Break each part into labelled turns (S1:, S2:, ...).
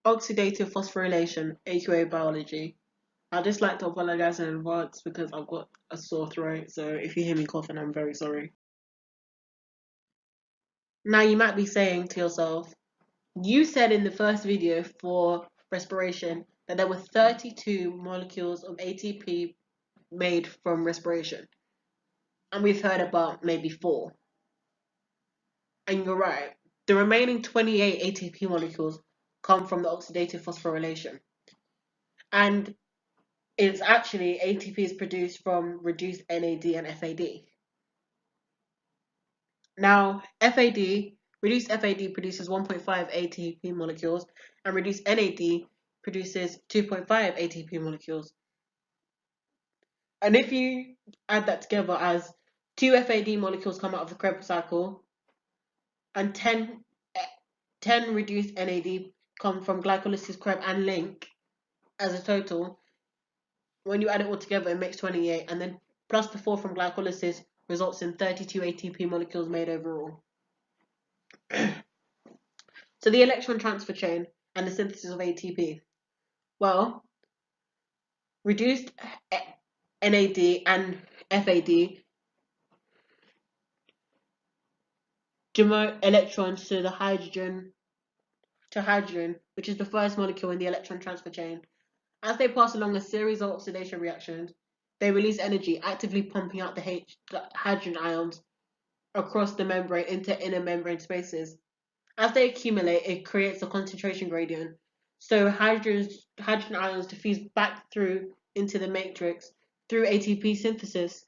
S1: Oxidative phosphorylation, AQA Biology. I'd just like to apologize in advance because I've got a sore throat, so if you hear me coughing, I'm very sorry. Now, you might be saying to yourself, you said in the first video for respiration that there were 32 molecules of ATP made from respiration, and we've heard about maybe 4. And you're right, the remaining 28 ATP molecules come from the oxidative phosphorylation. And it's actually ATP is produced from reduced NAD and FAD. Now, reduced FAD produces 1.5 ATP molecules, and reduced NAD produces 2.5 ATP molecules. And if you add that together as 2 FAD molecules come out of the Krebs cycle, and 10 reduced NAD come from glycolysis, Krebs, and link as a total, when you add it all together, it makes 28, and then plus the 4 from glycolysis results in 32 ATP molecules made overall. So the electron transfer chain and the synthesis of ATP. Well, reduced NAD and FAD demote electrons to hydrogen, which is the first molecule in the electron transfer chain. As they pass along a series of oxidation reactions, they release energy, actively pumping out the hydrogen ions across the membrane into inner membrane spaces. As they accumulate, it creates a concentration gradient. So hydrogen ions diffuse back through into the matrix through ATP synthesis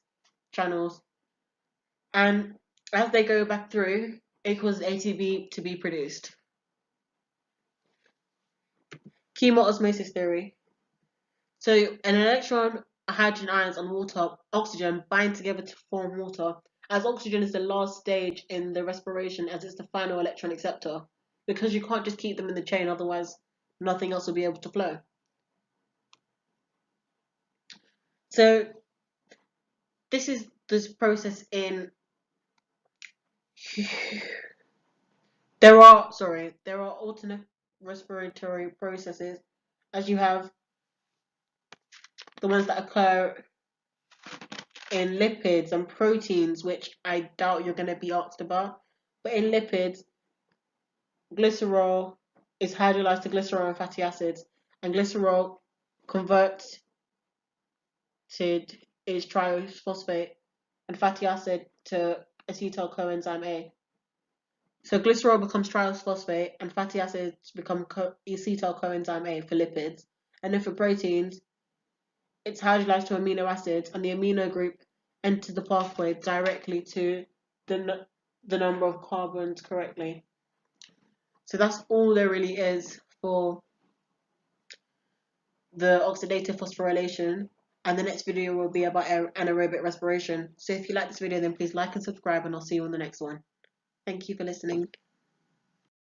S1: channels. And as they go back through, it causes ATP to be produced. Chemoosmosis theory. So an electron, hydrogen ions, and water, oxygen bind together to form water, as oxygen is the last stage in the respiration, as it's the final electron acceptor, because you can't just keep them in the chain, otherwise nothing else will be able to flow. So this is this process in there are alternate respiratory processes, as you have the ones that occur in lipids and proteins, which I doubt you're going to be asked about. But in lipids, glycerol is hydrolyzed to glycerol and fatty acids, and glycerol converts to is triphosphate and fatty acid to acetyl coenzyme A. So glycerol becomes triphosphate and fatty acids become acetyl coenzyme A for lipids. And then for proteins, it's hydrolyzed to amino acids, and the amino group enters the pathway directly to the number of carbons correctly. So that's all there really is for the oxidative phosphorylation. And the next video will be about anaerobic respiration. So if you like this video, then please like and subscribe, and I'll see you on the next one. Thank you for listening.